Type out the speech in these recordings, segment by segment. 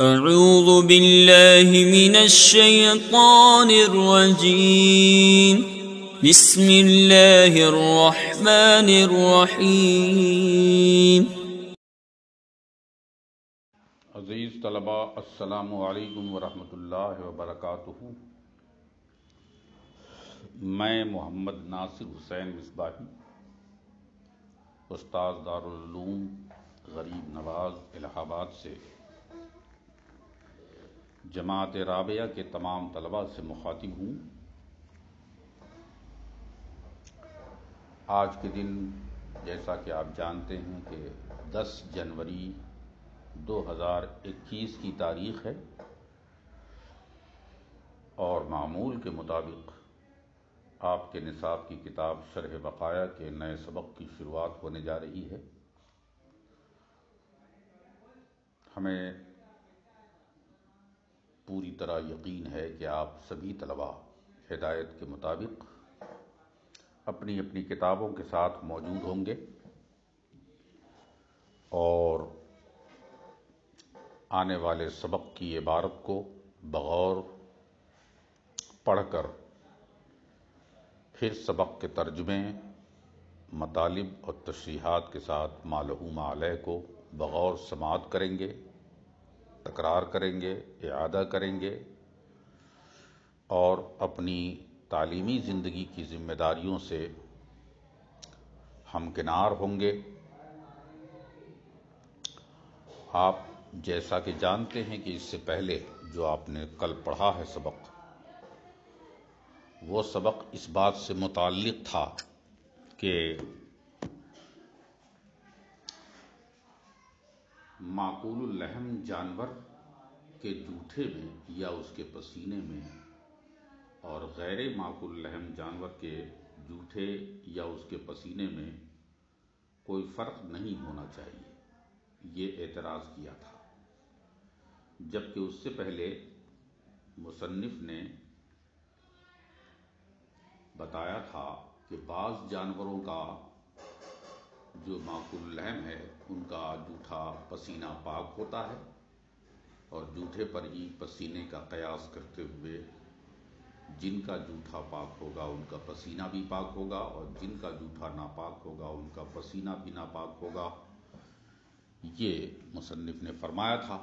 اعوذ باللہ من الشیطان الرجیم بسم اللہ الرحمن الرحیم۔ عزیز طلباء، السلام علیکم ورحمۃ اللہ وبرکاتہ۔ میں محمد ناصر حسین مصباحی، استاد دارالعلوم غریب نواز الہ آباد سے جماعت رابعہ کے تمام طلباء سے مخاطب ہوں۔ آج کے دن جیسا کہ آپ جانتے ہیں کہ 10 جنوری 2021 کی تاریخ ہے اور معمول کے مطابق آپ کے نصاب کی کتاب شرح بقایا کے نئے سبق کی شروعات ہونے جا رہی ہے۔ ہمیں پوری طرح یقین ہے کہ آپ سبھی طلباء ہدایت کے مطابق اپنی اپنی کتابوں کے ساتھ موجود ہوں گے اور آنے والے سبق کی عبارت کو بغور پڑھ کر پھر سبق کے ترجمے، مطالب اور تشریحات کے ساتھ ما لہ ما علیہ کو بغور سماعت کریں گے، تکرار کریں گے، اعادہ کریں گے اور اپنی تعلیمی زندگی کی ذمہ داریوں سے ہمکنار ہوں گے۔ آپ جیسا کہ جانتے ہیں کہ اس سے پہلے جو آپ نے کل پڑھا ہے سبق، وہ سبق اس بات سے متعلق تھا کہ معقول اللحم جانور کے جوٹھے میں یا اس کے پسینے میں اور غیر معقول اللحم جانور کے جوٹھے یا اس کے پسینے میں کوئی فرق نہیں ہونا چاہیے، یہ اعتراض کیا تھا۔ جبکہ اس سے پہلے مصنف نے بتایا تھا کہ بعض جانوروں کا جو معقول اللحم ہے ان کا جوٹھا پسینہ پاک ہوتا ہے اور جوٹھے پر ہی پسینے کا قیاس کرتے ہوئے جن کا جوٹھا پاک ہوگا ان کا پسینہ بھی پاک ہوگا اور جن کا جوٹھا ناپاک ہوگا ان کا پسینہ بھی ناپاک ہوگا، یہ مصنف نے فرمایا تھا۔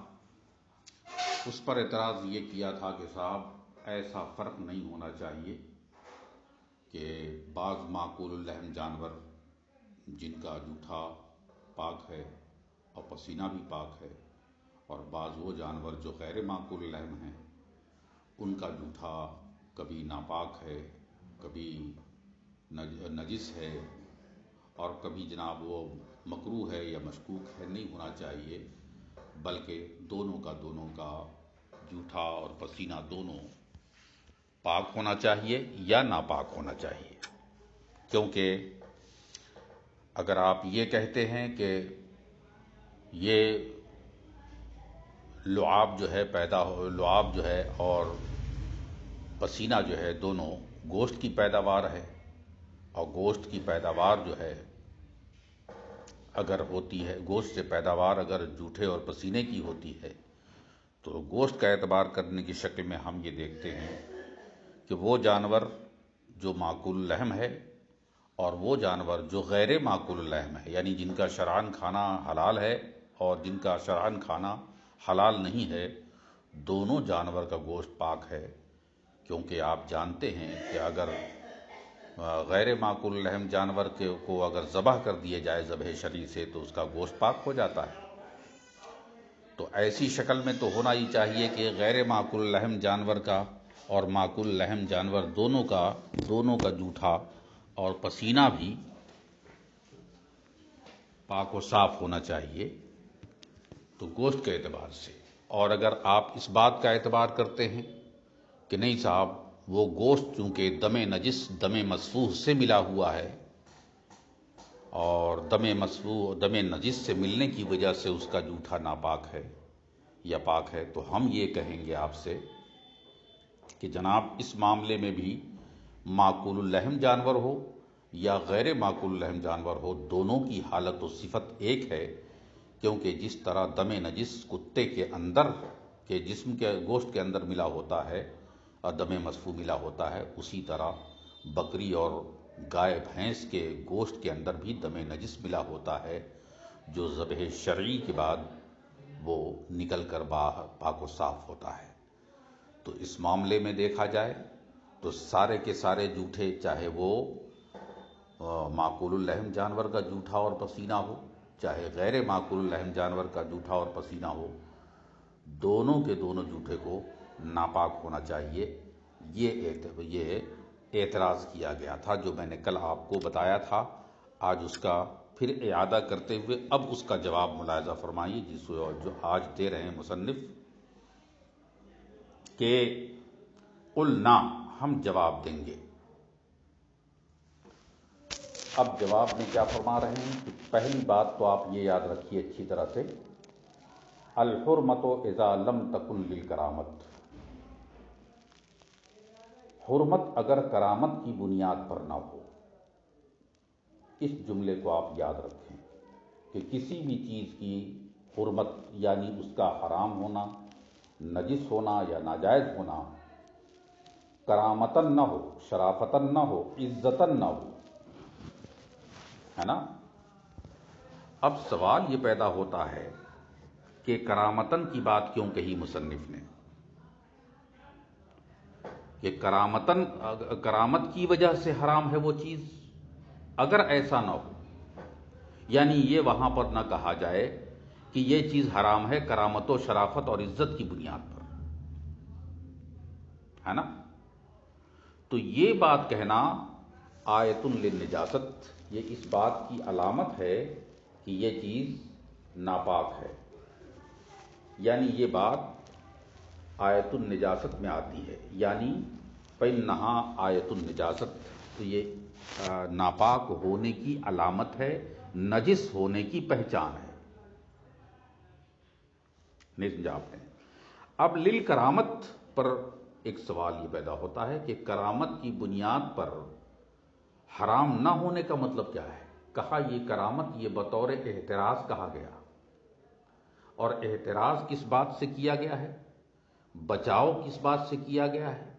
اس پر اعتراض یہ کیا تھا کہ صاحب ایسا فرق نہیں ہونا چاہیے کہ بعض معقول اللحم جانور جن کا جوٹھا پاک ہے اور پسینہ بھی پاک ہے اور بعض وہ جانور جو غیر معقول اللحم ہیں ان کا جوٹھا کبھی ناپاک ہے، کبھی نجس ہے اور کبھی جناب وہ مکروہ ہے یا مشکوک ہے، نہیں ہونا چاہیے، بلکہ دونوں کا جوٹھا اور پسینہ دونوں پاک ہونا چاہیے یا ناپاک ہونا چاہیے۔ کیونکہ اگر آپ یہ کہتے ہیں کہ یہ لعاب جو ہے اور پسینہ جو ہے دونوں گوشت کی پیداوار ہے اور گوشت کی پیداوار جو ہے اگر ہوتی ہے، گوشت سے پیداوار اگر جوٹھے اور پسینے کی ہوتی ہے تو گوشت کا اعتبار کرنے کی شکل میں ہم یہ دیکھتے ہیں کہ وہ جانور جو معقول اللحم ہے اور وہ جانور جو غیر معقول اللحم ہے، یعنی جن کا شرعاً کھانا حلال ہے اور جن کا شرعاً کھانا حلال نہیں ہے، دونوں جانور کا گوشت پاک ہے۔ کیونکہ آپ جانتے ہیں کہ اگر غیر معقول اللحم جانور کو اگر ذبح کر دیے جائے ذبح شرعی سے تو اس کا گوشت پاک ہو جاتا ہے۔ تو ایسی شکل میں تو ہونا ہی چاہیے کہ غیر معقول اللحم جانور کا اور معقول اللحم جانور دونوں کا جوٹھا اور پسینہ بھی پاک و صاف ہونا چاہیے، تو گوشت کے اعتبار سے۔ اور اگر آپ اس بات کا اعتبار کرتے ہیں کہ نہیں صاحب وہ گوشت چونکہ دم مسفوح سے ملا ہوا ہے اور دم نجس سے ملنے کی وجہ سے اس کا جوٹھا ناپاک ہے یا پاک ہے، تو ہم یہ کہیں گے آپ سے کہ جناب اس معاملے میں بھی معقول اللحم جانور ہو یا غیر معقول اللحم جانور ہو، دونوں کی حالت و صفت ایک ہے۔ کیونکہ جس طرح دم نجس کتے کے اندر کہ جسم کے گوشت کے اندر ملا ہوتا ہے اور دم مصفوح ملا ہوتا ہے، اسی طرح بکری اور گائے بھینس کے گوشت کے اندر بھی دم نجس ملا ہوتا ہے، جو ذبح شرعی کے بعد وہ نکل کر باہر پاک و صاف ہوتا ہے۔ تو اس معاملے میں دیکھا جائے تو سارے کے سارے جوٹھے، چاہے وہ معقول اللحم جانور کا جوٹھا اور پسینہ ہو، چاہے غیر معقول اللحم جانور کا جوٹھا اور پسینہ ہو، دونوں کے دونوں جوٹھے کو ناپاک ہونا چاہیے۔ یہ اعتراض کیا گیا تھا جو میں نے کل آپ کو بتایا تھا، آج اس کا پھر اعادہ کرتے ہوئے اب اس کا جواب ملاحظہ فرمائیے، جو آج دے رہے ہیں مصنف، کہ قلنا، ہم جواب دیں گے۔ اب جواب میں کیا فرما رہے ہیں کہ پہلی بات تو آپ یہ یاد رکھیے اچھی طرح سے، الحرمت اذا لم تکن للکرامت، حرمت اگر کرامت کی بنیاد پر نہ ہو۔ اس جملے کو آپ یاد رکھیں کہ کسی بھی چیز کی حرمت یعنی اس کا حرام ہونا، نجس ہونا یا ناجائز ہونا کرامتن نہ ہو، شرافتن نہ ہو، عزتن نہ ہو، ہے نا۔ اب سوال یہ پیدا ہوتا ہے کہ کرامتن کی بات کیوں کہی مصنف نے، کہ کرامت کی وجہ سے حرام ہے وہ چیز؟ اگر ایسا نہ ہو، یعنی یہ وہاں پر نہ کہا جائے کہ یہ چیز حرام ہے کرامت و شرافت اور عزت کی بنیاد پر، ہے نا، تو یہ بات کہنا آیت للنجاست، یہ اس بات کی علامت ہے کہ یہ چیز ناپاک ہے، یعنی یہ بات آیت النجاست میں آتی ہے، یعنی فإنہا آیت النجاست، تو یہ ناپاک ہونے کی علامت ہے، نجس ہونے کی پہچان ہے۔ نہیں سمجھا آپ نے؟ اب للکرامت پر ایک سوال یہ پیدا ہوتا ہے کہ کرامت کی بنیاد پر حرام نہ ہونے کا مطلب کیا ہے؟ کہا یہ کرامت یہ بطور احتراز کہا گیا، اور احتراز کس بات سے کیا گیا ہے؟ بچاؤ کس بات سے کیا گیا ہے؟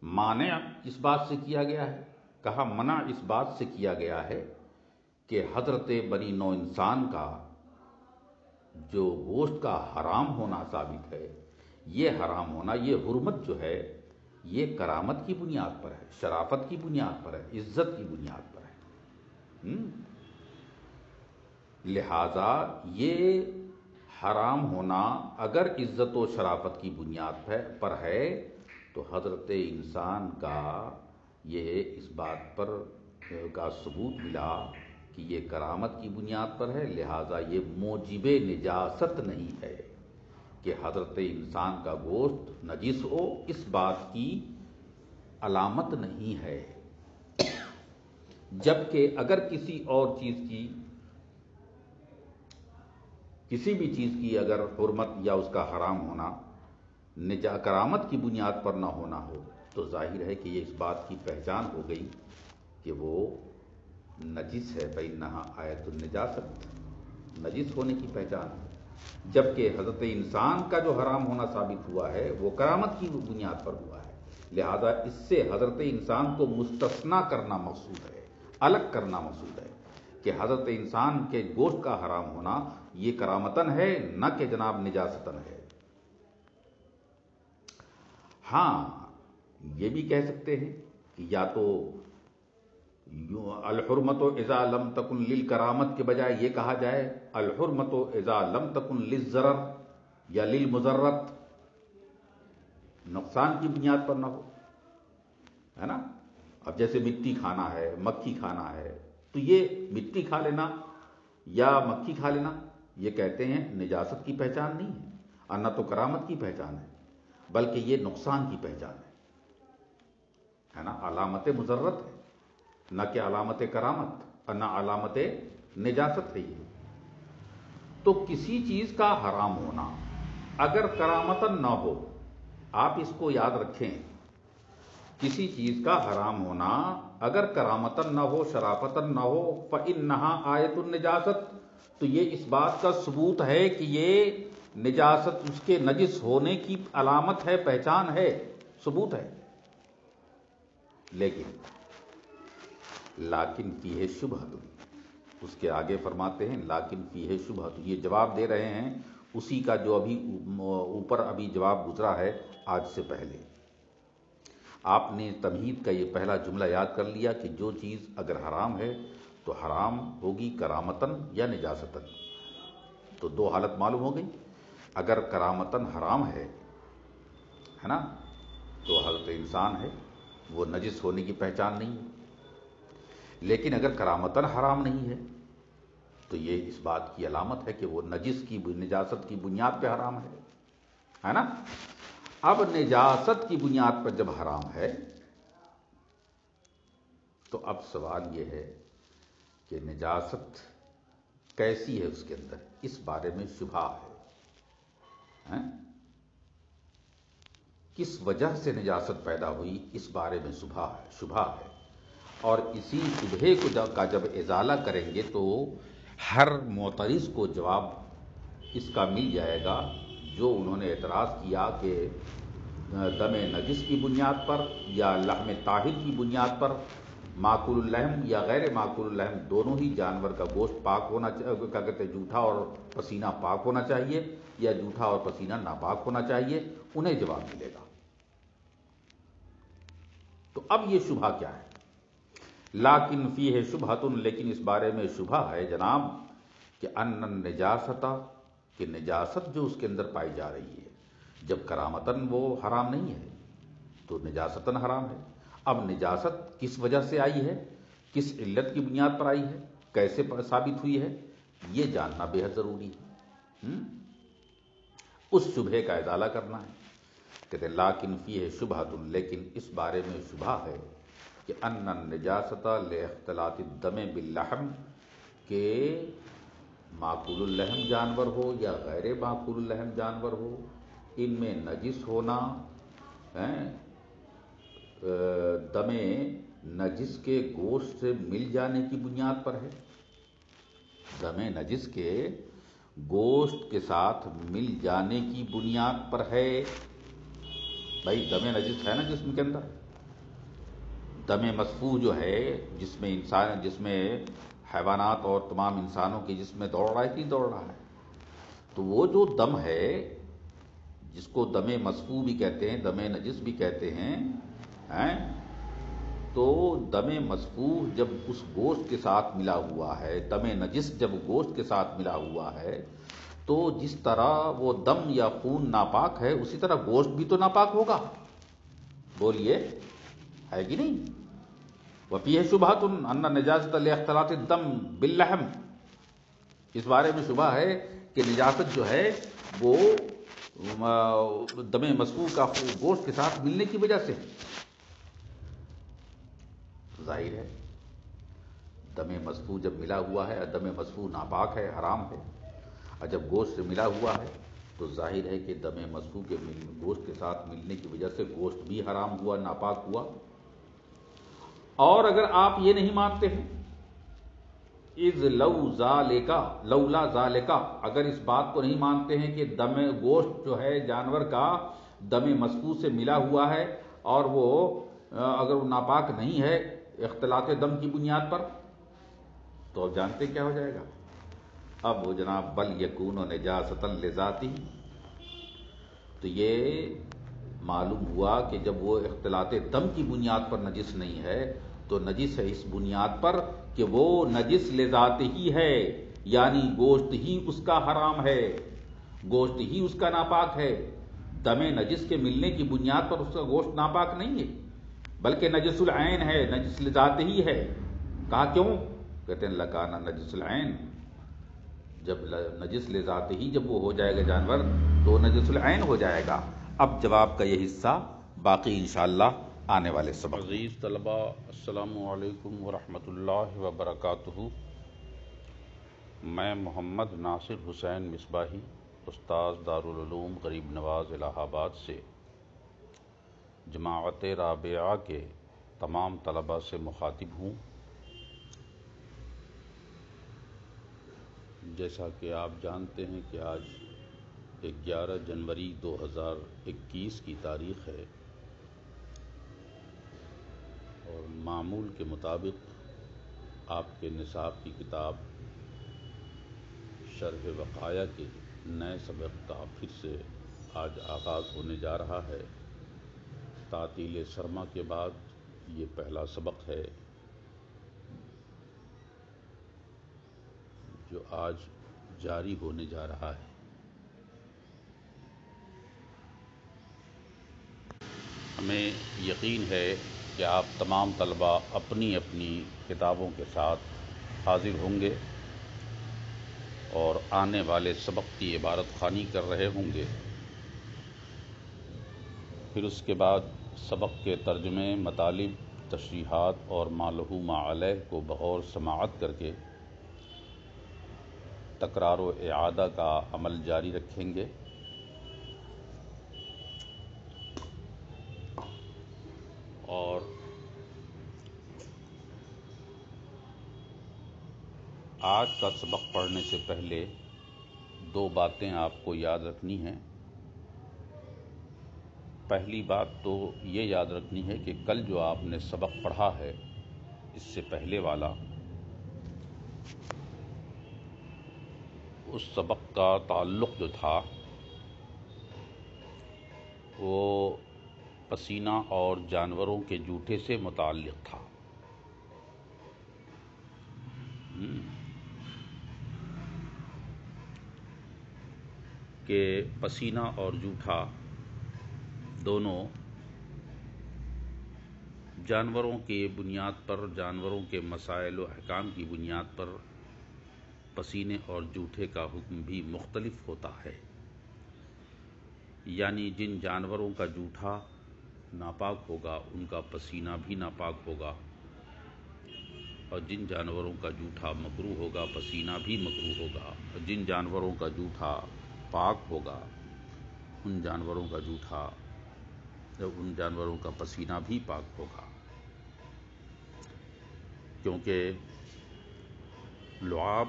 مانع کس بات سے کیا گیا ہے؟ کہا منع اس بات سے کیا گیا ہے کہ حضرت بنی نوع انسان کا جو گوشت کا حرام ہونا ثابت ہے، یہ حرام ہونا، یہ حرمت جو ہے یہ کرامت کی بنیاد پر ہے، شرافت کی بنیاد پر ہے، عزت کی بنیاد پر ہے۔ لہذا یہ حرام ہونا اگر عزت و شرافت کی بنیاد پر ہے تو حضرت انسان کا یہ اس بات پر کا ثبوت ملا کہ یہ کرامت کی بنیاد پر ہے، لہذا یہ موجب نجاست نہیں ہے کہ حضرت انسان کا گوشت نجس ہو، اس بات کی علامت نہیں ہے۔ جبکہ اگر کسی اور چیز کی، کسی بھی چیز کی اگر حرمت یا اس کا حرام ہونا کرامت کی بنیاد پر نہ ہونا ہو تو ظاہر ہے کہ یہ اس بات کی پہچان ہو گئی کہ وہ نجس ہے، فإنہا آیت النجاست، نجس ہونے کی پہچان ہے۔ جبکہ حضرت انسان کا جو حرام ہونا ثابت ہوا ہے وہ کرامت کی بنیاد پر ہوا ہے، لہذا اس سے حضرت انسان کو مستثنا کرنا مقصود ہے، الگ کرنا مقصود ہے کہ حضرت انسان کے گوشت کا حرام ہونا یہ کرامتن ہے، نہ کہ جناب نجاستن ہے۔ ہاں یہ بھی کہہ سکتے ہیں کہ یا تو الحرمت اذا لم تکن للکرامت کے بجائے یہ کہا جائے الحرمت اذا لم تکن للضرر یا للمضرت، نقصان کی بنیاد پر نہ ہو، ہے نا۔ اب جیسے مٹی کھانا ہے، مکھی کھانا ہے، تو یہ مٹی کھا لینا یا مکھی کھا لینا یہ کہتے ہیں نجاست کی پہچان نہیں ہے، اور نہ تو کرامت کی پہچان ہے، بلکہ یہ نقصان کی پہچان ہے نا، علامت مضرت ہے، نہ کہ علامت کرامت، اور نہ علامت نجاست ہے یہ۔ تو کسی چیز کا حرام ہونا اگر کرامتن نہ ہو، آپ اس کو یاد رکھیں، کسی چیز کا حرام ہونا اگر کرامتن نہ ہو، شرافتن نہ ہو، فإنہا آیت النجاست، تو یہ اس بات کا ثبوت ہے کہ یہ نجاست اس کے نجس ہونے کی علامت ہے، پہچان ہے، ثبوت ہے، لیکن فیہ شبہۃ، اس کے آگے فرماتے ہیں لیکن فیہ شبہۃ، یہ جواب دے رہے ہیں اسی کا جو ابھی اوپر ابھی جواب گزرا ہے آج سے پہلے۔ آپ نے تمہید کا یہ پہلا جملہ یاد کر لیا کہ جو چیز اگر حرام ہے تو حرام ہوگی کرامتاً یا نجاستاً، تو دو حالت معلوم ہو گئی۔ اگر کرامتاً حرام ہے نا، تو حضرت انسان ہے، وہ نجس ہونے کی پہچان نہیں ہے، لیکن اگر کرامتاً حرام نہیں ہے تو یہ اس بات کی علامت ہے کہ وہ نجاست کی بنیاد پہ حرام ہے نا۔ اب نجاست کی بنیاد پر جب حرام ہے تو اب سوال یہ ہے کہ نجاست کیسی ہے، اس کے اندر اس بارے میں شبہ ہے، کس وجہ سے نجاست پیدا ہوئی اس بارے میں شبہ ہے، اور اسی شبہے کا جب ازالہ کریں گے تو ہر معترض کو جواب اس کا مل جائے گا جو انہوں نے اعتراض کیا کہ دم نجس کی بنیاد پر یا لحم طاہر کی بنیاد پر معقول اللحم یا غیر معقول اللحم دونوں ہی جانور کا گوشت پاک ہونا چاہیے، کیا کہتے ہیں، جھوٹا اور پسینہ پاک ہونا چاہیے یا جھوٹا اور پسینہ ناپاک ہونا چاہیے، انہیں جواب ملے گا۔ تو اب یہ شبہ کیا ہے؟ لیکن فیہ شبہۃ، لیکن اس بارے میں شبہ ہے جناب کہ ان النجاست، کہ نجاست جو اس کے اندر پائی جا رہی ہے، جب کرامتاً وہ حرام نہیں ہے تو نجاستاً حرام ہے۔ اب نجاست کس وجہ سے آئی ہے، کس علت کی بنیاد پر آئی ہے، کیسے ثابت ہوئی ہے، یہ جاننا بے حد ضروری ہے، اس شبہے کا ازالہ کرنا ہے۔ کہتے ہیں لیکن فیہ شبہۃ، لیکن اس بارے میں شبہ ہے کہ ان النجاست لاختلاط الدم باللحم، کہ معقول اللحم جانور ہو یا غیر معقول اللحم جانور ہو، ان میں نجس ہونا دم نجس کے گوشت سے مل جانے کی بنیاد پر ہے، دم نجس کے گوشت کے ساتھ مل جانے کی بنیاد پر ہے۔ بھائی دم نجس ہے نا جسم کے اندر، دم مسفوح جو ہے جس میں حیوانات اور تمام انسانوں کے جسم میں دوڑ رہا ہے کہ نہیں دوڑ رہا ہے، تو وہ جو دم ہے جس کو دم مسفوح بھی کہتے ہیں، دم نجس بھی کہتے ہیں، تو دم مسفوح جب اس گوشت کے ساتھ ملا ہوا ہے، دم نجس جب گوشت کے ساتھ ملا ہوا ہے، تو جس طرح وہ دم یا خون ناپاک ہے اسی طرح گوشت بھی تو ناپاک ہوگا، بولیے ہے کہ نہیں؟ وفیہ شبہۃ ان النجاست لاختلاط الدم باللحم، اس بارے میں شبہ ہے کہ نجاست جو ہے وہ دم مسفوح کا گوشت کے ساتھ ملنے کی وجہ سے، ظاہر ہے دم مسفوح جب ملا ہوا ہے، دم مسفوح ناپاک ہے، حرام ہے، اور جب گوشت سے ملا ہوا ہے تو ظاہر ہے کہ دم مسفوح کے گوشت کے ساتھ ملنے کی وجہ سے گوشت بھی حرام ہوا، ناپاک ہوا۔ اور اگر آپ یہ نہیں مانتے ہیں اذ لولا ذالکا، اگر اس بات کو نہیں مانتے ہیں کہ دم گوشت جو ہے جانور کا دم مسفوح سے ملا ہوا ہے اور وہ اگر وہ ناپاک نہیں ہے اختلاط دم کی بنیاد پر، تو اب جانتے کیا ہو جائے گا؟ اب وہ جناب بل یکون نجاستاً لذاتہ، تو یہ معلوم ہوا کہ جب وہ اختلاط دم کی بنیاد پر نجس نہیں ہے تو نجس ہے اس بنیاد پر کہ وہ نجس لذات ہی ہے، یعنی گوشت ہی اس کا حرام ہے، گوشت ہی اس کا ناپاک ہے، دم نجس کے ملنے کی بنیاد پر اس کا گوشت ناپاک نہیں ہے، بلکہ نجس العین ہے، نجس لذات ہی ہے۔ کہا کیوں؟ کہتے ہیں لکانا نجس العین، جب نجس لذات ہی جب وہ ہو جائے گا جانور تو نجس العین ہو جائے گا۔ اب جواب کا یہ حصہ باقی انشاءاللہ آنے والے سبق۔ عزیز طلبہ، السلام علیکم ورحمۃ اللہ وبرکاتہ۔ میں محمد ناصر حسین مصباحی، استاذ دارالعلوم غریب نواز الہ آباد سے جماعت رابعہ کے تمام طلبہ سے مخاطب ہوں۔ جیسا کہ آپ جانتے ہیں کہ آج 11 جنوری 2021 کی تاریخ ہے اور معمول کے مطابق آپ کے نصاب کی کتاب شرح وقایہ کے نئے سبق کا پھر سے آج آغاز ہونے جا رہا ہے۔ تعطیل سرما کے بعد یہ پہلا سبق ہے جو آج جاری ہونے جا رہا ہے۔ ہمیں یقین ہے کہ آپ تمام طلباء اپنی اپنی کتابوں کے ساتھ حاضر ہوں گے اور آنے والے سبق کی عبارت خوانی کر رہے ہوں گے۔ پھر اس کے بعد سبق کے ترجمے، مطالب، تشریحات اور ما لہ ما علیہ کو بغور سماعت کر کے تکرار و اعادہ کا عمل جاری رکھیں گے۔ اور آج کا سبق پڑھنے سے پہلے دو باتیں آپ کو یاد رکھنی ہیں۔ پہلی بات تو یہ یاد رکھنی ہے کہ کل جو آپ نے سبق پڑھا ہے اس سے پہلے والا، اس سبق کا تعلق جو تھا وہ پسینہ اور جانوروں کے جوٹھے سے متعلق تھا۔ کہ پسینہ اور جوٹھا دونوں جانوروں کی بنیاد پر، جانوروں کے مسائل و احکام کی بنیاد پر پسینے اور جوٹھے کا حکم بھی مختلف ہوتا ہے۔ یعنی جن جانوروں کا جوٹھا ناپاک ہوگا ان کا پسینہ بھی ناپاک ہوگا، اور جن جانوروں کا جوٹھا مکروہ ہوگا پسینہ بھی مکروہ ہوگا، اور جن جانوروں کا جوٹھا پاک ہوگا ان جانوروں کا پسینہ بھی پاک ہوگا۔ کیونکہ لعاب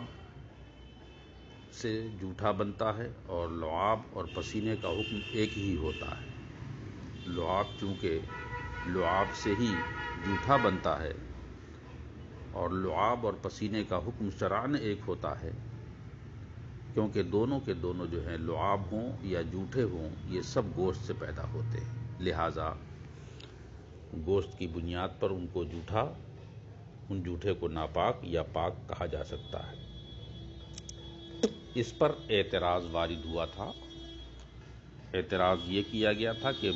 سے جوٹھا بنتا ہے اور لعاب اور پسینے کا حکم ایک ہی ہوتا ہے۔ لعاب چونکہ لعاب سے ہی جوٹھا بنتا ہے اور لعاب اور پسینے کا حکم شرعاً ایک ہوتا ہے، کیونکہ دونوں کے دونوں جو ہیں لعاب ہوں یا جوٹھے ہوں یہ سب گوشت سے پیدا ہوتے ہیں، لہٰذا گوشت کی بنیاد پر ان جوٹھے کو ناپاک یا پاک کہا جا سکتا ہے۔ اس پر اعتراض وارد ہوا تھا۔ اعتراض یہ کیا گیا تھا کہ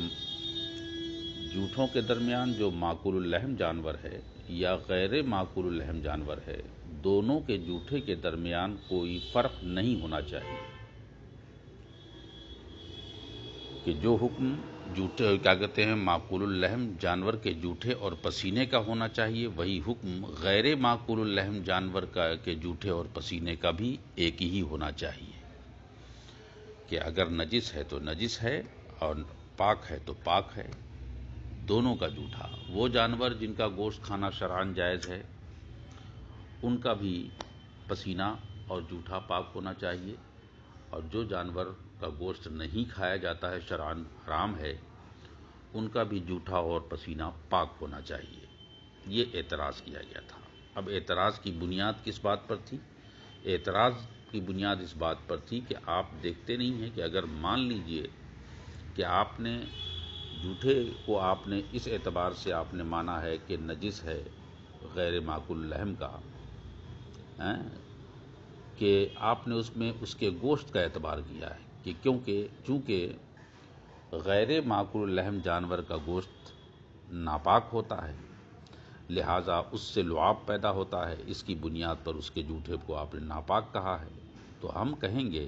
جوٹھوں کے درمیان جو معقول اللحم جانور ہے یا غیر معقول اللحم جانور ہے، دونوں کے جوٹھے کے درمیان کوئی فرق نہیں ہونا چاہیے، کہ جو حکم معقول اللحم جانور کے جوٹھے اور پسینے کا ہونا چاہیے وہی حکم غیر معقول اللحم جانور کے جوٹھے اور پسینے کا بھی ایک ہی ہونا چاہیے، کہ اگر نجس ہے تو نجس ہے اور پاک ہے تو پاک ہے۔ دونوں کا جوٹھا، وہ جانور جن کا گوشت کھانا شرعاً جائز ہے ان کا بھی پسینہ اور جوٹھا پاک ہونا چاہیے، اور جو جانور کا گوشت نہیں کھایا جاتا ہے شرعاً حرام ہے ان کا بھی جوٹھا اور پسینہ پاک ہونا چاہیے۔ یہ اعتراض کیا گیا تھا۔ اب اعتراض کی بنیاد کس بات پر تھی؟ اعتراض کی بنیاد اس بات پر تھی کہ آپ دیکھتے نہیں ہیں کہ اگر مان لیجئے کہ آپ نے جوٹھے کو آپ نے اس اعتبار سے آپ نے مانا ہے کہ نجس ہے غیر معقول اللحم کا، کہ آپ نے اس میں اس کے گوشت کا اعتبار کیا ہے کہ چونکہ غیر معقول اللحم جانور کا گوشت ناپاک ہوتا ہے لہٰذا اس سے لعاب پیدا ہوتا ہے، اس کی بنیاد پر اس کے جوٹھے کو آپ نے ناپاک کہا ہے۔ تو ہم کہیں گے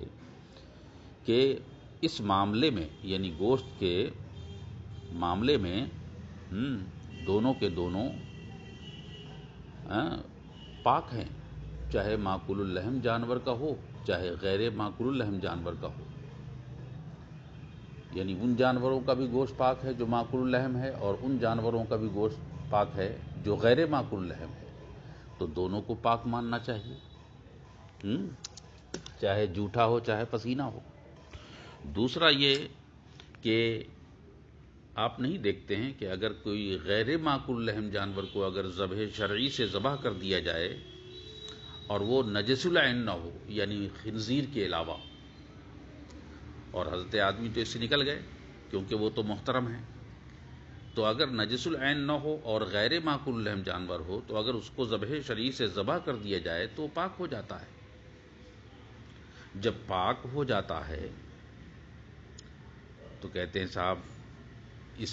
کہ اس معاملے میں یعنی گوشت کے معاملے میں دونوں کے دونوں پاک ہیں، چاہے معقول اللحم جانور کا ہو چاہے غیر معقول اللحم جانور کا ہو، یعنی ان جانوروں کا بھی گوشت پاک ہے جو معقول اللحم ہے اور ان جانوروں کا بھی گوشت پاک ہے جو غیر معقول اللحم ہے، تو دونوں کو پاک ماننا چاہیے، چاہے جوٹھا ہو چاہے پسینہ ہو۔ دوسرا یہ کہ آپ نہیں دیکھتے ہیں کہ اگر کوئی غیر معقول الرحم جانور کو اگر ذبح شرعی سے ذبح کر دیا جائے اور وہ نجس العین نہ ہو، یعنی خنزیر کے علاوہ، اور حضرت آدمی تو اس سے نکل گئے کیونکہ وہ تو محترم ہیں، تو اگر نجس العین نہ ہو اور غیر معقول الرحم جانور ہو تو اگر اس کو ذبح شرعی سے ذبح کر دیا جائے تو پاک ہو جاتا ہے۔ جب پاک ہو جاتا ہے تو کہتے ہیں صاحب اس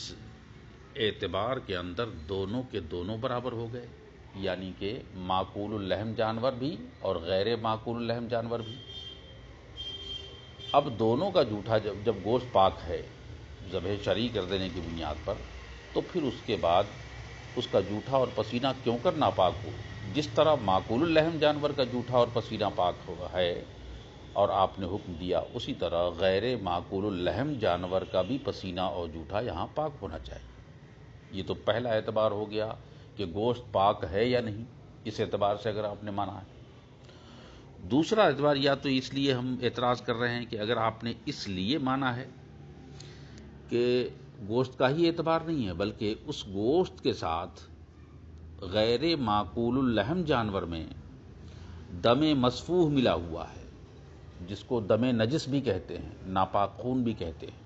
اعتبار کے اندر دونوں کے دونوں برابر ہو گئے، یعنی کہ معقول الرحم جانور بھی اور غیر معقول الرحم جانور بھی۔ اب دونوں کا جھوٹا جب گوشت پاک ہے ذبح شرعی کر دینے کی بنیاد پر، تو پھر اس کے بعد اس کا جھوٹا اور پسینہ کیوں کر ناپاک ہو؟ جس طرح معقول الرحم جانور کا جھوٹا اور پسینہ پاک ہوا ہے اور آپ نے حکم دیا، اسی طرح غیر معقول الرحم جانور کا بھی پسینہ اور جھوٹا یہاں پاک ہونا چاہیے۔ یہ تو پہلا اعتبار ہو گیا کہ گوشت پاک ہے یا نہیں، اس اعتبار سے اگر آپ نے مانا ہے۔ دوسرا اعتبار یا تو اس لیے ہم اعتراض کر رہے ہیں کہ اگر آپ نے اس لیے مانا ہے کہ گوشت کا ہی اعتبار نہیں ہے بلکہ اس گوشت کے ساتھ غیر معقول الرحم جانور میں دم مسفوح ملا ہوا ہے، جس کو دم نجس بھی کہتے ہیں، ناپاک خون بھی کہتے ہیں،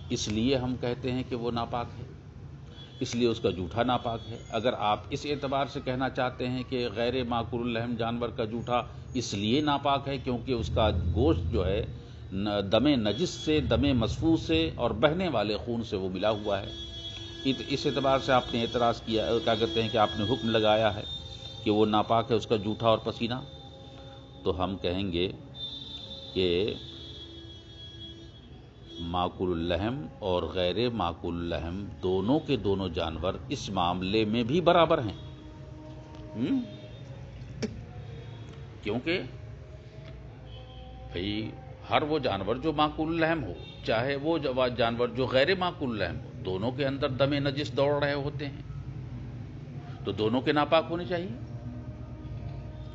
اس لیے ہم کہتے ہیں کہ وہ ناپاک ہے، اس لیے اس کا جھوٹا ناپاک ہے۔ اگر آپ اس اعتبار سے کہنا چاہتے ہیں کہ غیر معقول الرحم جانور کا جھوٹا اس لیے ناپاک ہے کیونکہ اس کا گوشت جو ہے دم نجس سے، دم مسفوح سے اور بہنے والے خون سے وہ ملا ہوا ہے، اس اعتبار سے آپ نے اعتراض کیا، کیا کہتے ہیں کہ آپ نے حکم لگایا ہے کہ وہ ناپاک ہے اس کا جھوٹا اور پسینہ، تو ہم کہیں گے کہ معقول الرحم اور غیر معقول الرحم دونوں کے دونوں جانور اس معاملے میں بھی برابر ہیں، کیونکہ بھئی ہر وہ جانور جو معقول الرحم ہو، چاہے وہ جانور جو غیر معقول الرحم ہو، دونوں کے اندر دم نجس دوڑ رہے ہوتے ہیں، تو دونوں کے ناپاک ہونے چاہیے،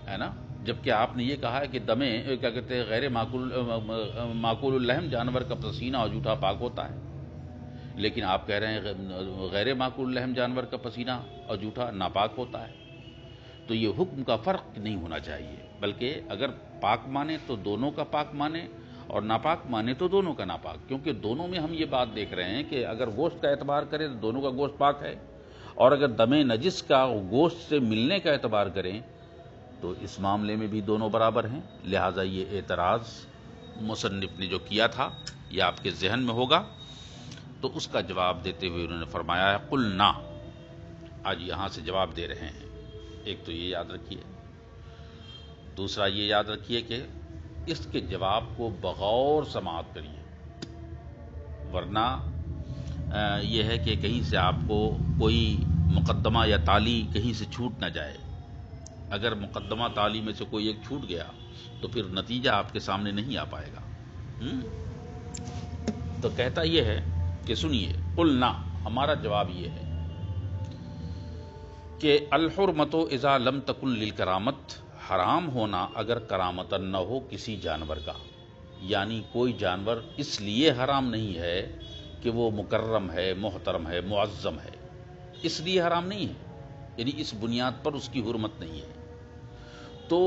ہے نا؟ جبکہ آپ نے یہ کہا ہے کہ کیا کہتے ہیں غیر معقول الرحم جانور کا پسینہ اور جھوٹا پاک ہوتا ہے، لیکن آپ کہہ رہے ہیں غیر معقول الرحم جانور کا پسینہ اور جھوٹا ناپاک ہوتا ہے، تو یہ حکم کا فرق نہیں ہونا چاہیے، بلکہ اگر پاک مانے تو دونوں کا پاک مانے اور ناپاک مانے تو دونوں کا ناپاک، کیونکہ دونوں میں ہم یہ بات دیکھ رہے ہیں کہ اگر گوشت کا اعتبار کریں تو دونوں کا گوشت پاک ہے، اور اگر دم نجس کا گوشت سے ملنے کا اعتبار کریں تو اس معاملے میں بھی دونوں برابر ہیں۔ لہٰذا یہ اعتراض مصنف نے جو کیا تھا یہ آپ کے ذہن میں ہوگا، تو اس کا جواب دیتے ہوئے انہوں نے فرمایا ہے قلنا، آج یہاں سے جواب دے رہے ہیں۔ ایک تو یہ یاد رکھیے، دوسرا یہ یاد رکھیے کہ اس کے جواب کو بغور سماعت کریے، ورنہ یہ ہے کہ کہیں سے آپ کو کوئی مقدمہ یا تالی کہیں سے چھوٹ نہ جائے۔ اگر مقدمہ تالی میں سے کوئی ایک چھوٹ گیا تو پھر نتیجہ آپ کے سامنے نہیں آ پائے گا۔ تو کہتا یہ ہے کہ سنیے، قلنا، ہمارا جواب یہ ہے کہ الحرمت اذا لم تکن للکرامت، حرام ہونا اگر کرامت نہ ہو کسی جانور کا، یعنی کوئی جانور اس لیے حرام نہیں ہے کہ وہ مکرم ہے، محترم ہے، معظم ہے، اس لیے حرام نہیں ہے، یعنی اس بنیاد پر اس کی حرمت نہیں ہے، تو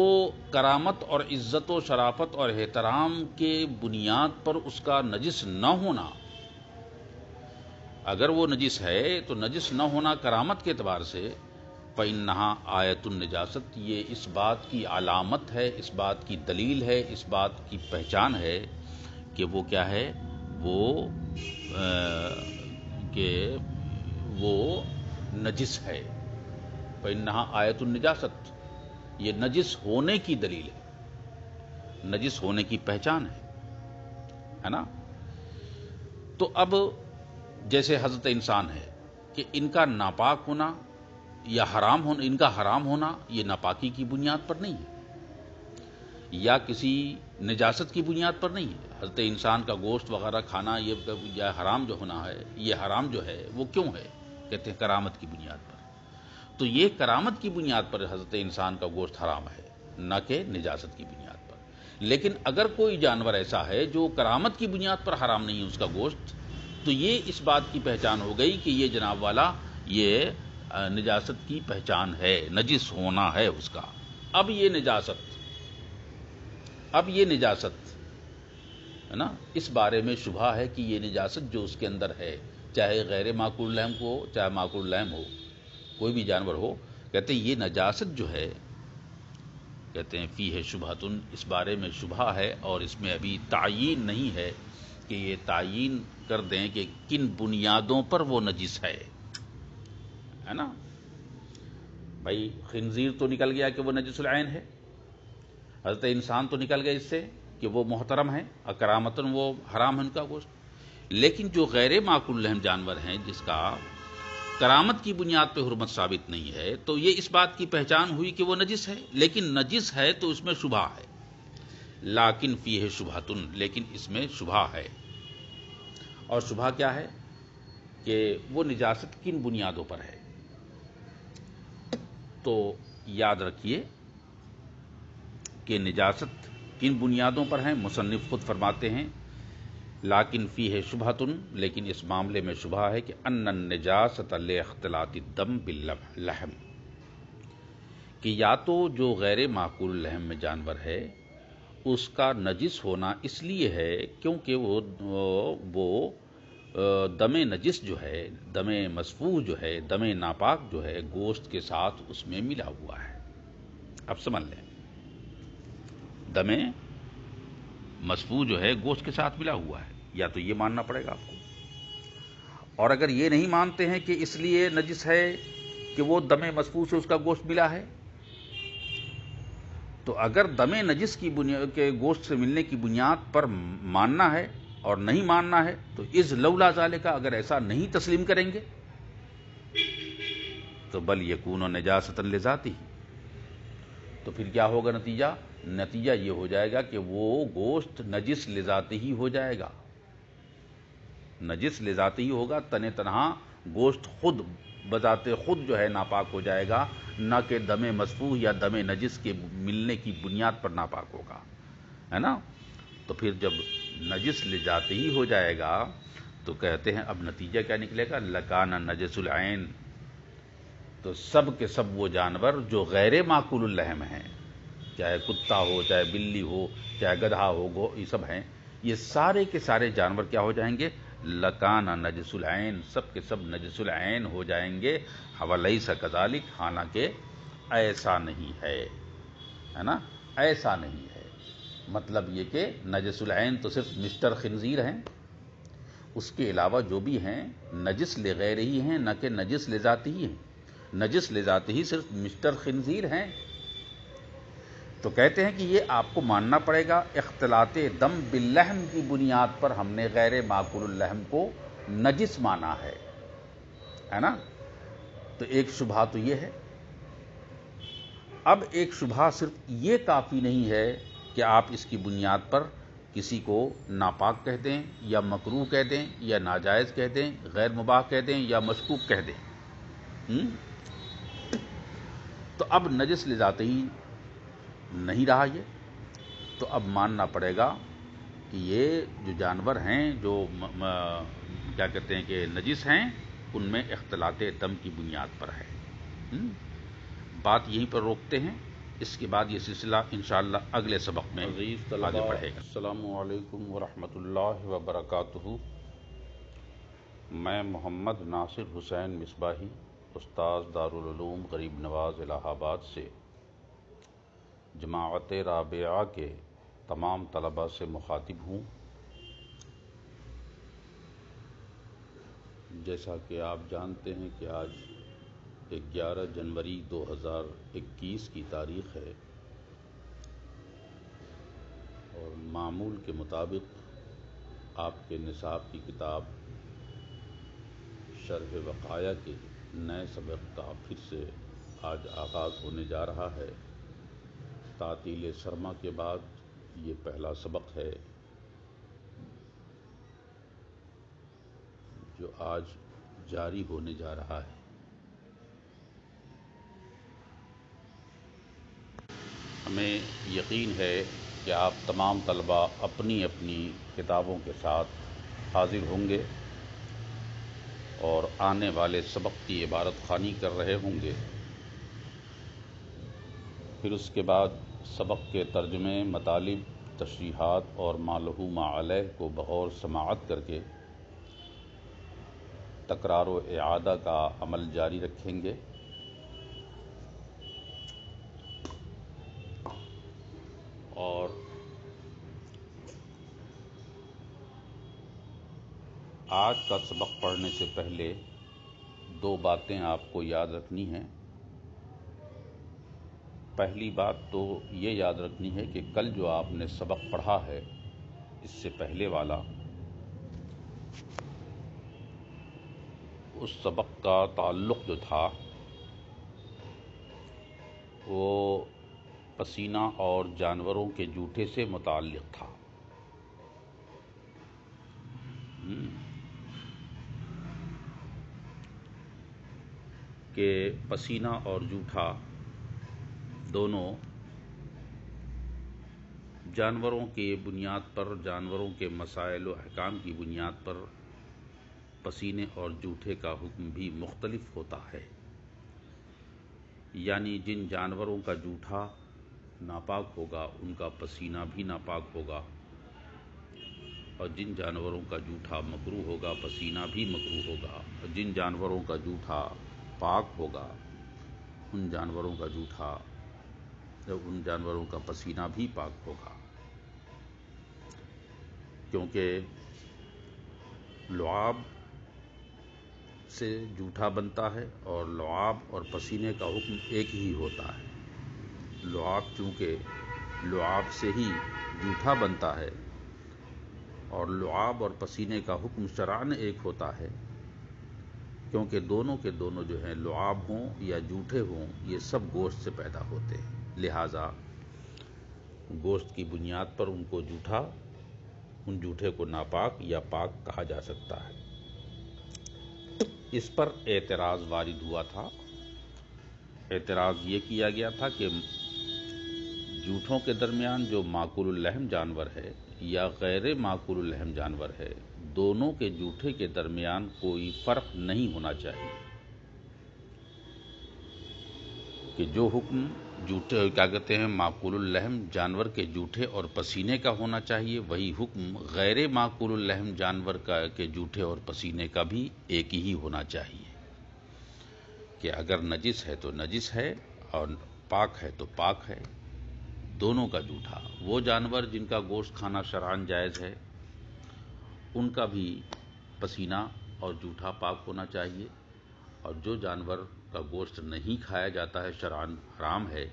کرامت اور عزت و شرافت اور احترام کے بنیاد پر اس کا نجس نہ ہونا، اگر وہ نجس ہے تو نجس نہ ہونا کرامت کے اعتبار سے فَإِنَّهَا آیَةُ النجاست، یہ اس بات کی علامت ہے، اس بات کی دلیل ہے، اس بات کی پہچان ہے کہ وہ کیا ہے، وہ نجس ہے۔ فَإِنَّهَا آیَةُ النجاست، یہ نجس ہونے کی دلیل ہے، نجس ہونے کی پہچان ہے نا؟ تو اب جیسے حضرت انسان ہے کہ ان کا ناپاک ہونا یا حرام ہونا، ان کا حرام ہونا یہ ناپاکی کی بنیاد پر نہیں ہے یا کسی نجاست کی بنیاد پر نہیں ہے۔ حضرت انسان کا گوشت وغیرہ کھانا یہ حرام جو ہونا ہے، یہ حرام جو ہے وہ کیوں ہے؟ کہتے ہیں کرامت کی بنیاد پر۔ تو یہ کرامت کی بنیاد پر حضرت انسان کا گوشت حرام ہے، نہ کہ نجاست کی بنیاد پر۔ لیکن اگر کوئی جانور ایسا ہے جو کرامت کی بنیاد پر حرام نہیں ہے اس کا گوشت، تو یہ اس بات کی پہچان ہو گئی کہ یہ جناب والا یہ نجاست کی پہچان ہے، نجس ہونا ہے اس کا۔ اب یہ نجاست ہے نا، اس بارے میں شبہ ہے کہ یہ نجاست جو اس کے اندر ہے، چاہے غیر معقول الرحم کو چاہے معقول الرحم ہو، کوئی بھی جانور ہو، کہتے ہیں یہ نجاست جو ہے، کہتے ہیں فیہ شبہتن، اس بارے میں شبہ ہے، اور اس میں ابھی تعیین نہیں ہے کہ یہ تعیین کر دیں کہ کن بنیادوں پر وہ نجس ہے نا۔ بھائی خنزیر تو نکل گیا کہ وہ نجس العین ہے، حضرت انسان تو نکل گیا اس سے کہ وہ محترم ہے، اکرامتن وہ حرام ہے ان کا گوشت، لیکن جو غیر معقول الرحم جانور ہیں جس کا کرامت کی بنیاد پہ حرمت ثابت نہیں ہے، تو یہ اس بات کی پہچان ہوئی کہ وہ نجس ہے، لیکن نجس ہے تو اس میں شبہ ہے، لیکن فیہ شبہتن، لیکن اس میں شبہ ہے۔ اور شبہ کیا ہے کہ وہ نجاست کن بنیادوں پر ہے؟ تو یاد رکھیے کہ نجاست کن بنیادوں پر ہیں، مصنف خود فرماتے ہیں لیکن فیہ شبہتن، لیکن اس معاملے میں شبہ ہے کہ ان النجاست لاختلاط الدم باللحم، کہ یا تو جو غیر معقول الرحم میں جانور ہے اس کا نجس ہونا اس لیے ہے کیونکہ وہ دم نجس جو ہے، دم مسفوح جو ہے، دم ناپاک جو ہے گوشت کے ساتھ اس میں ملا ہوا ہے۔ اب سمجھ لیں، دم مسفوح جو ہے گوشت کے ساتھ ملا ہوا ہے، یا تو یہ ماننا پڑے گا آپ کو، اور اگر یہ نہیں مانتے ہیں کہ اس لیے نجس ہے کہ وہ دم مسفوح سے اس کا گوشت ملا ہے، تو اگر دم نجس کی کے گوشت سے ملنے کی بنیاد پر ماننا ہے اور نہیں ماننا ہے، تو از لولا ذالک، اگر ایسا نہیں تسلیم کریں گے تو بل یکون نجاست لذاتی، تو پھر کیا ہوگا نتیجہ یہ ہو جائے گا کہ وہ گوشت نجس لذاتی ہی ہو جائے گا، نجس لذاتی ہی ہوگا، تنہا گوشت خود بذات خود جو ہے ناپاک ہو جائے گا، نہ کہ دم مسفوح یا دم نجس کے ملنے کی بنیاد پر ناپاک ہوگا، ہے نا۔ تو پھر جب نجس لذاتی ہی ہو جائے گا تو کہتے ہیں اب نتیجہ کیا نکلے گا، لکان نجس العین، تو سب کے سب وہ جانور جو غیر معقول الرحم ہیں، چاہے کتا ہو، چاہے بلی ہو، چاہے گدھا ہو، یہ سب ہیں، یہ سارے کے سارے جانور کیا ہو جائیں گے، لکان نجس العین، سب کے سب نجس العین ہو جائیں گے، ولیس کذالک، حالانکہ ایسا نہیں ہے نا، ایسا نہیں ہے، مطلب یہ کہ نجس العین تو صرف مسٹر خنزیر ہیں، اس کے علاوہ جو بھی ہیں نجس لغیر ہی ہیں، نہ کہ نجس لذاتی ہی ہیں، نجس لذاتی ہی صرف مسٹر خنزیر ہیں۔ تو کہتے ہیں کہ یہ آپ کو ماننا پڑے گا، اختلاط دم باللحم کی بنیاد پر ہم نے غیر معقول الرحم کو نجس مانا ہے نا۔ تو ایک شبہ تو یہ ہے۔ اب ایک شبہ صرف یہ کافی نہیں ہے کہ آپ اس کی بنیاد پر کسی کو ناپاک کہہ دیں یا مکروہ کہہ دیں یا ناجائز کہہ دیں، غیر مباح کہہ دیں یا مشکوک کہہ دیں، تو اب نجس لذاتی ہی نہیں رہا یہ، تو اب ماننا پڑے گا کہ یہ جو جانور ہیں جو کیا کہتے ہیں کہ نجس ہیں، ان میں اختلاط دم کی بنیاد پر ہے۔ بات یہیں پر روکتے ہیں، اس کے بعد یہ سلسلہ انشاءاللہ اگلے سبق میں آگے بڑھے گا۔ السلام علیکم ورحمۃ اللہ وبرکاتہ۔ میں محمد ناصر حسین مصباحی، استاذ دارالعلوم غریب نواز الہ آباد سے جماعت رابعہ کے تمام طلباء سے مخاطب ہوں۔ جیسا کہ آپ جانتے ہیں کہ آج 11 جنوری 2021 کی تاریخ ہے، اور معمول کے مطابق آپ کے نصاب کی کتاب شرح وقایہ کے نئے سبق کا پھر سے آج آغاز ہونے جا رہا ہے۔ تعطیل سرما کے بعد یہ پہلا سبق ہے جو آج جاری ہونے جا رہا ہے۔ ہمیں یقین ہے کہ آپ تمام طلباء اپنی اپنی کتابوں کے ساتھ حاضر ہوں گے اور آنے والے سبق کی عبارت خوانی کر رہے ہوں گے. پھر اس کے بعد سبق کے ترجمے، مطالب، تشریحات اور ما لہ ما علیہ کو بغور سماعت کر کے تکرار و اعادہ کا عمل جاری رکھیں گے. اور آج کا سبق پڑھنے سے پہلے 2 باتیں آپ کو یاد رکھنی ہیں. پہلی بات تو یہ یاد رکھنی ہے کہ کل جو آپ نے سبق پڑھا ہے اس سے پہلے والا، اس سبق کا تعلق جو تھا وہ پسینہ اور جانوروں کے جوٹھے سے متعلق تھا. کہ پسینہ اور جوٹھا دونوں جانوروں کی بنیاد پر، جانوروں کے مسائل و احکام کی بنیاد پر پسینے اور جوٹھے کا حکم بھی مختلف ہوتا ہے. یعنی جن جانوروں کا جوٹھا ناپاک ہوگا ان کا پسینہ بھی ناپاک ہوگا، اور جن جانوروں کا جوٹھا مکروہ ہوگا پسینہ بھی مکروہ ہوگا، اور جن جانوروں کا جوٹھا پاک ہوگا ان جانوروں کا پسینہ بھی پاک ہوگا. کیونکہ لعاب سے جوٹھا بنتا ہے اور لعاب اور پسینے کا حکم ایک ہی ہوتا ہے. چونکہ لعاب سے ہی جوٹھا بنتا ہے اور لعاب اور پسینے کا حکم شرعاً ایک ہوتا ہے، کیونکہ دونوں کے دونوں جو ہیں لعاب ہوں یا جوٹھے ہوں یہ سب گوشت سے پیدا ہوتے ہیں. لہذا گوشت کی بنیاد پر ان جوٹھے کو ناپاک یا پاک کہا جا سکتا ہے. اس پر اعتراض وارد ہوا تھا. اعتراض یہ کیا گیا تھا کہ جوٹھوں کے درمیان جو معقول اللحم جانور ہے یا غیر معقول اللحم جانور ہے، دونوں کے جوٹھے کے درمیان کوئی فرق نہیں ہونا چاہیے. کہ جو حکم معقول اللحم جانور کے جوٹھے اور پسینے کا ہونا چاہیے، وہی حکم غیر معقول اللحم جانور کے جوٹھے اور پسینے کا بھی ایک ہی ہونا چاہیے. کہ اگر نجس ہے تو نجس ہے اور پاک ہے تو پاک ہے. دونوں کا جوٹھا، وہ جانور جن کا گوشت کھانا شرعاً جائز ہے ان کا بھی پسینہ اور جوٹھا پاک ہونا چاہیے، اور جو جانور کا گوشت نہیں کھایا جاتا ہے، شرعاً حرام ہے،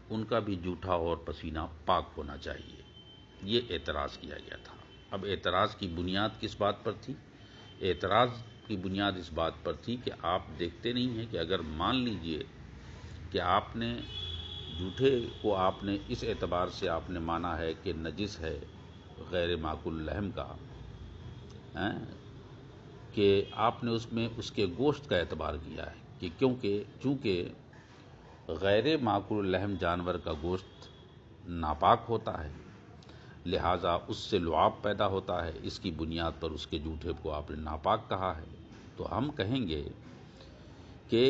ان کا بھی جوٹھا اور پسینہ پاک ہونا چاہیے. یہ اعتراض کیا گیا تھا. اب اعتراض کی بنیاد کس بات پر تھی؟ اعتراض کی بنیاد اس بات پر تھی کہ آپ دیکھتے نہیں ہیں کہ اگر مان لیجئے کہ آپ نے جوٹھے کو آپ نے اس اعتبار سے آپ نے مانا ہے کہ نجس ہے غیر معقول اللحم کا، کہ آپ نے اس میں اس کے گوشت کا اعتبار کیا ہے کہ چونکہ غیر معقول اللحم جانور کا گوشت ناپاک ہوتا ہے، لہٰذا اس سے لعاب پیدا ہوتا ہے، اس کی بنیاد پر اس کے جوٹھے کو آپ نے ناپاک کہا ہے. تو ہم کہیں گے کہ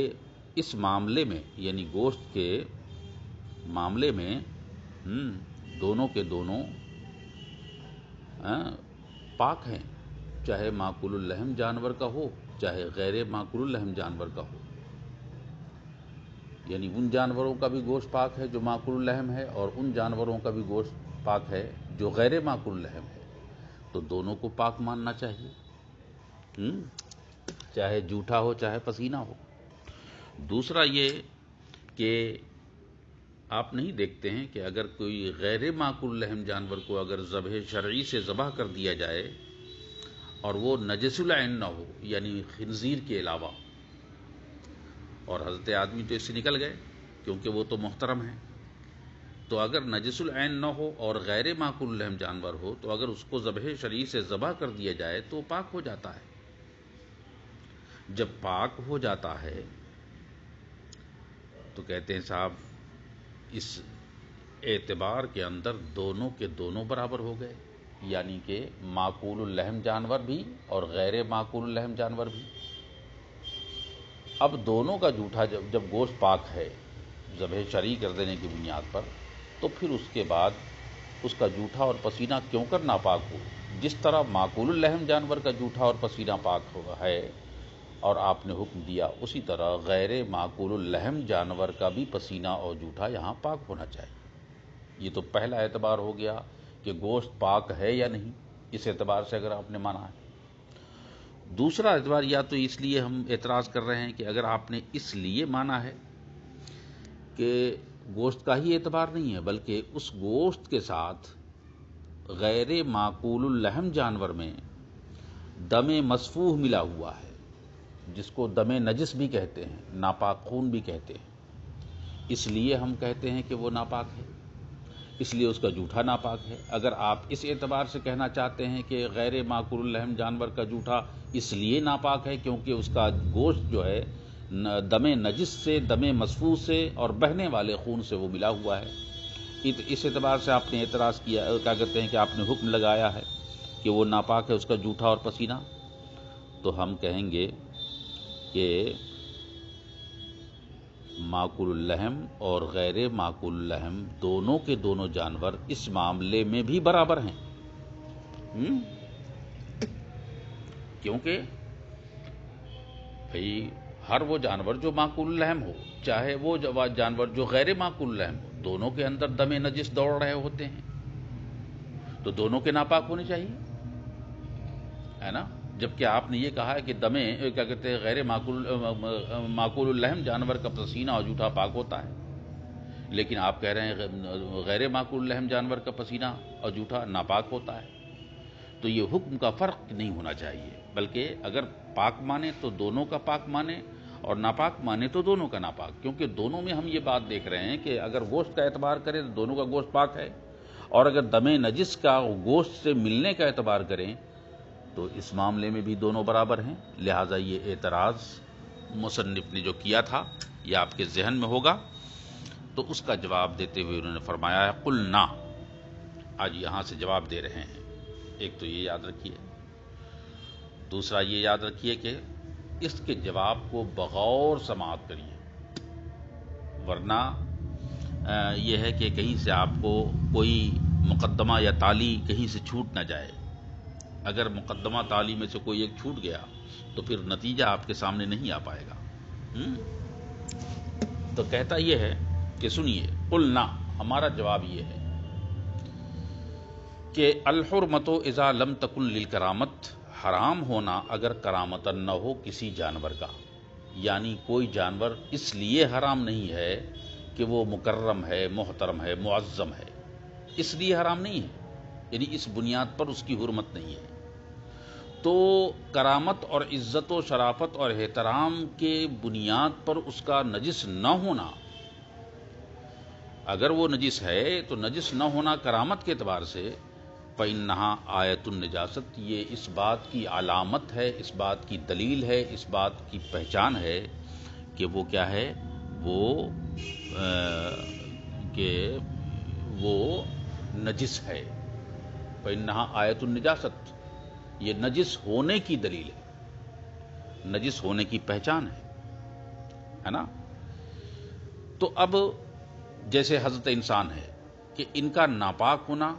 اس معاملے میں، یعنی گوشت کے معاملے میں دونوں کے دونوں پاک ہیں، چاہے معقول اللحم جانور کا ہو چاہے غیر معقول اللحم جانور کا ہو. یعنی ان جانوروں کا بھی گوشت پاک ہے جو معقول اللحم ہے، اور ان جانوروں کا بھی گوشت پاک ہے جو غیر معقول اللحم ہے. تو دونوں کو پاک ماننا چاہیے، چاہے جوٹھا ہو چاہے پسینہ ہو. دوسرا یہ کہ آپ نہیں دیکھتے ہیں کہ اگر کوئی غیر معقول اللحم جانور کو اگر ذبح شرعی سے ذبح کر دیا جائے اور وہ نجس العین نہ ہو، یعنی خنزیر کے علاوہ، اور حضرت آدمی تو اس سے نکل گئے کیونکہ وہ تو محترم ہیں، تو اگر نجس العین نہ ہو اور غیر معقول اللحم جانور ہو تو اگر اس کو ذبح شرعی سے ذبح کر دیا جائے تو پاک ہو جاتا ہے. جب پاک ہو جاتا ہے تو کہتے ہیں صاحب اس اعتبار کے اندر دونوں کے دونوں برابر ہو گئے، یعنی کہ معقول اللحم جانور بھی اور غیر معقول اللحم جانور بھی۔ اب دونوں کا جھوٹا جب گوشت پاک ہے ذبح شرعی کر دینے کی بنیاد پر، تو پھر اس کے بعد اس کا جھوٹا اور پسینہ کیوں کر ناپاک ہو؟ جس طرح معقول اللحم جانور کا جھوٹا اور پسینہ پاک ہوا ہے اور آپ نے حکم دیا، اسی طرح غیر معقول اللحم جانور کا بھی پسینہ اور جھوٹا یہاں پاک ہونا چاہیے۔ یہ تو پہلا اعتبار ہو گیا کہ گوشت پاک ہے یا نہیں، اس اعتبار سے اگر آپ نے مانا ہے۔ دوسرا اعتبار یا تو اس لیے ہم اعتراض کر رہے ہیں کہ اگر آپ نے اس لیے مانا ہے کہ گوشت کا ہی اعتبار نہیں ہے، بلکہ اس گوشت کے ساتھ غیر معقول اللحم جانور میں دم مسفوح ملا ہوا ہے، جس کو دم نجس بھی کہتے ہیں، ناپاک خون بھی کہتے ہیں، اس لیے ہم کہتے ہیں کہ وہ ناپاک ہے، اس لیے اس کا جھوٹا ناپاک ہے۔ اگر آپ اس اعتبار سے کہنا چاہتے ہیں کہ غیر معقول اللحم جانور کا جھوٹا اس لیے ناپاک ہے کیونکہ اس کا گوشت جو ہے دم نجس سے، دم مسفوح سے اور بہنے والے خون سے وہ ملا ہوا ہے، اس اعتبار سے آپ نے اعتراض کیا، کیا کہتے ہیں کہ آپ نے حکم لگایا ہے کہ وہ ناپاک ہے اس کا جھوٹا اور پسینہ، تو ہم کہیں گے کہ معقول اللحم اور غیر معقول اللحم دونوں کے دونوں جانور اس معاملے میں بھی برابر ہیں، کیونکہ بھئی ہر وہ جانور جو معقول اللحم ہو، چاہے وہ جانور جو غیر معقول اللحم ہو، دونوں کے اندر دم نجس دوڑ رہے ہوتے ہیں، تو دونوں کے ناپاک ہونے چاہیے، ہے نا؟ جبکہ آپ نے یہ کہا ہے کہ کیا کہتے ہیں غیر معقول اللحم جانور کا پسینہ اور جھوٹا پاک ہوتا ہے، لیکن آپ کہہ رہے ہیں غیر معقول اللحم جانور کا پسینہ اور جھوٹا ناپاک ہوتا ہے، تو یہ حکم کا فرق نہیں ہونا چاہیے، بلکہ اگر پاک مانے تو دونوں کا پاک مانے اور ناپاک مانے تو دونوں کا ناپاک، کیونکہ دونوں میں ہم یہ بات دیکھ رہے ہیں کہ اگر گوشت کا اعتبار کریں تو دونوں کا گوشت پاک ہے، اور اگر دم نجس کا گوشت سے ملنے کا اعتبار کریں تو اس معاملے میں بھی دونوں برابر ہیں۔ لہٰذا یہ اعتراض مصنف نے جو کیا تھا یہ آپ کے ذہن میں ہوگا، تو اس کا جواب دیتے ہوئے انہوں نے فرمایا ہے قلنا، آج یہاں سے جواب دے رہے ہیں۔ ایک تو یہ یاد رکھیے، دوسرا یہ یاد رکھیے کہ اس کے جواب کو بغور سماعت کریے، ورنہ یہ ہے کہ کہیں سے آپ کو کوئی مقدمہ یا تالی کہیں سے چھوٹ نہ جائے۔ اگر مقدمہ تالی میں سے کوئی ایک چھوٹ گیا تو پھر نتیجہ آپ کے سامنے نہیں آ پائے گا۔ تو کہتا یہ ہے کہ سنیے، قلنا، ہمارا جواب یہ ہے کہ الحرمت اذا لم تکن للکرامت، حرام ہونا اگر کرامتاً نہ ہو کسی جانور کا، یعنی کوئی جانور اس لیے حرام نہیں ہے کہ وہ مکرم ہے، محترم ہے، معظم ہے، اس لیے حرام نہیں ہے، یعنی اس بنیاد پر اس کی حرمت نہیں ہے، تو کرامت اور عزت و شرافت اور احترام کے بنیاد پر اس کا نجس نہ ہونا، اگر وہ نجس ہے تو نجس نہ ہونا کرامت کے اعتبار سے فَإِنَّهَا آیَةُ النجاست، یہ اس بات کی علامت ہے، اس بات کی دلیل ہے، اس بات کی پہچان ہے کہ وہ کیا ہے، وہ نجس ہے۔ فَإِنَّهَا آیَةُ النجاست، یہ نجس ہونے کی دلیل ہے، نجس ہونے کی پہچان ہے نا؟ تو اب جیسے حضرت انسان ہے کہ ان کا ناپاک ہونا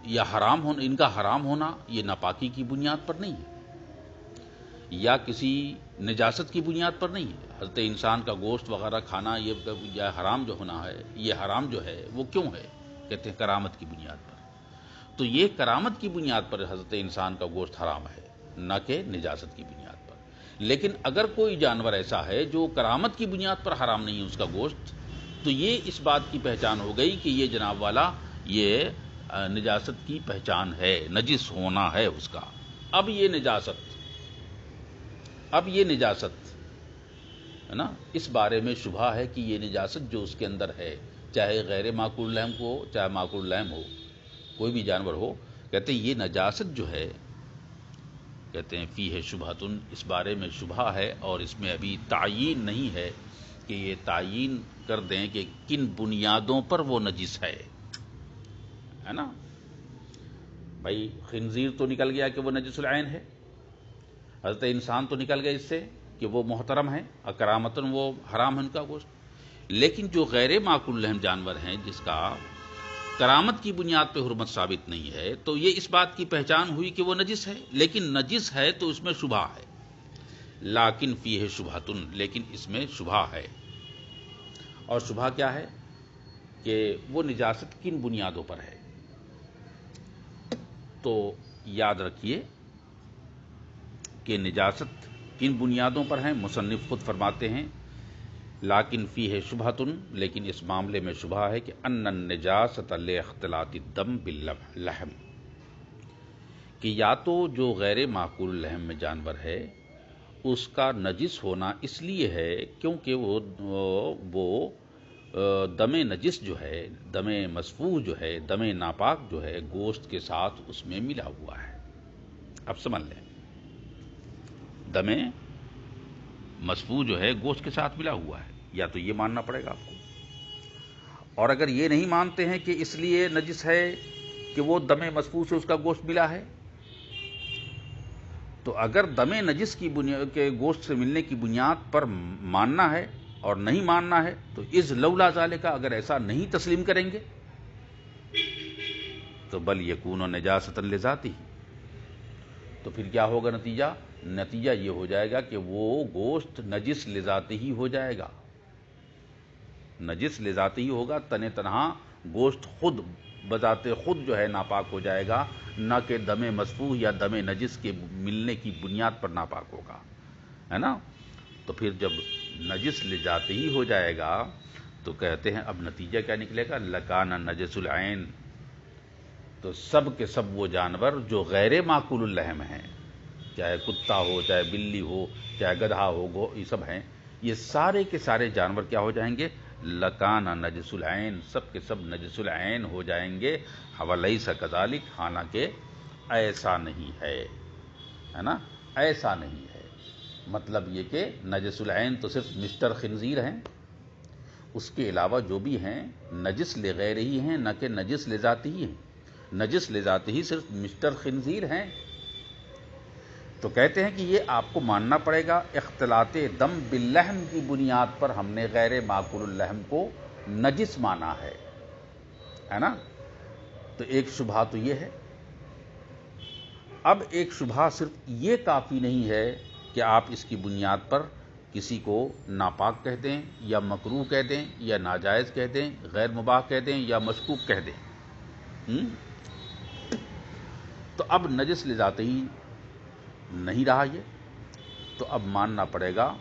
یا حرام ہونا، ان کا حرام ہونا یہ ناپاکی کی بنیاد پر نہیں ہے یا کسی نجاست کی بنیاد پر نہیں ہے۔ حضرت انسان کا گوشت وغیرہ کھانا یہ حرام جو ہونا ہے، یہ حرام جو ہے وہ کیوں ہے؟ کہتے ہیں کرامت کی بنیاد پر۔ تو یہ کرامت کی بنیاد پر حضرت انسان کا گوشت حرام ہے، نہ کہ نجاست کی بنیاد پر۔ لیکن اگر کوئی جانور ایسا ہے جو کرامت کی بنیاد پر حرام نہیں ہے اس کا گوشت، تو یہ اس بات کی پہچان ہو گئی کہ یہ جناب والا یہ نجاست کی پہچان ہے، نجس ہونا ہے اس کا۔ اب یہ نجاست ہے نا، اس بارے میں شبہ ہے کہ یہ نجاست جو اس کے اندر ہے، چاہے غیر معقول اللحم ہو چاہے معقول اللحم ہو، کوئی بھی جانور ہو، کہتے ہیں یہ نجاست جو ہے، کہتے ہیں فیہ شبہۃ، اس بارے میں شبہ ہے اور اس میں ابھی تعیین نہیں ہے کہ یہ تعین کر دیں کہ کن بنیادوں پر وہ نجس ہے نا؟ بھائی خنزیر تو نکل گیا کہ وہ نجس العین ہے، حضرت انسان تو نکل گیا اس سے کہ وہ محترم ہے، اکرامتن وہ حرام ہے ان کا گوشت، لیکن جو غیر معقول الرحم جانور ہیں جس کا کرامت کی بنیاد پہ حرمت ثابت نہیں ہے، تو یہ اس بات کی پہچان ہوئی کہ وہ نجس ہے، لیکن نجس ہے تو اس میں شبہ ہے، لیکن فیہ شبہتن، لیکن اس میں شبہ ہے، اور شبہ کیا ہے کہ وہ نجاست کن بنیادوں پر ہے؟ تو یاد رکھیے کہ نجاست کن بنیادوں پر ہیں، مصنف خود فرماتے ہیں لیکن فیہ شبہتن، لیکن اس معاملے میں شبہ ہے کہ ان النجاست لاختلاط الدم باللحم، کہ یا تو جو غیر معقول الرحم میں جانور ہے اس کا نجس ہونا اس لیے ہے کیونکہ وہ دم نجس جو ہے، دم مسفوح جو ہے، دم ناپاک جو ہے گوشت کے ساتھ اس میں ملا ہوا ہے۔ اب سمجھ لیں، دم مسفوح جو ہے گوشت کے ساتھ ملا ہوا ہے، یا تو یہ ماننا پڑے گا آپ کو، اور اگر یہ نہیں مانتے ہیں کہ اس لیے نجس ہے کہ وہ دم مسفوح سے اس کا گوشت ملا ہے، تو اگر دم نجس کی بنیاد کے گوشت سے ملنے کی بنیاد پر ماننا ہے اور نہیں ماننا ہے، تو از لولا ذالک، اگر ایسا نہیں تسلیم کریں گے تو بل یکون نجاستن لذاتی، تو پھر کیا ہوگا نتیجہ یہ ہو جائے گا کہ وہ گوشت نجس لذاتی ہی ہو جائے گا، نجس لذاتی ہی ہوگا، تنہا گوشت خود بذات خود جو ہے ناپاک ہو جائے گا، نہ کہ دم مسفوح یا دم نجس کے ملنے کی بنیاد پر ناپاک ہوگا، ہے نا؟ تو پھر جب نجس لذاتی ہی ہو جائے گا تو کہتے ہیں اب نتیجہ کیا نکلے گا؟ لکان نجس العین، تو سب کے سب وہ جانور جو غیر معقول الرحم ہیں، چاہے کتا ہو، چاہے بلی ہو، چاہے گدھا ہو، یہ سب ہیں، یہ سارے کے سارے جانور کیا ہو جائیں گے؟ لکان نجس العین، سب کے سب نجس العین ہو جائیں گے، ولیس کذالک، حالانکہ ایسا نہیں ہے نا؟ ایسا نہیں ہے، مطلب یہ کہ نجس العین تو صرف مسٹر خنزیر ہیں، اس کے علاوہ جو بھی ہیں نجس لغیر ہی ہیں، نہ کہ نجس لذاتی ہی ہیں، نجس لذاتی ہی صرف مسٹر خنزیر ہیں، تو کہتے ہیں کہ یہ آپ کو ماننا پڑے گا، اختلاط دم باللحم کی بنیاد پر ہم نے غیر معقول الرحم کو نجس مانا ہے نا؟ تو ایک شبہ تو یہ ہے۔ اب ایک شبہ صرف یہ کافی نہیں ہے کہ آپ اس کی بنیاد پر کسی کو ناپاک کہہ دیں یا مکروہ کہہ دیں یا ناجائز کہہ دیں، غیر مباح کہہ دیں یا مشکوک کہہ دیں، تو اب نجس لذاتی ہی نہیں رہا یہ، تو اب ماننا پڑے گا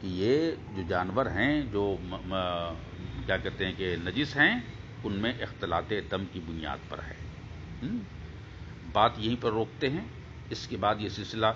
کہ یہ جو جانور ہیں جو کیا کہتے ہیں کہ نجس ہیں، ان میں اختلاط دم کی بنیاد پر ہے۔ بات یہیں پر روکتے ہیں، اس کے بعد یہ سلسلہ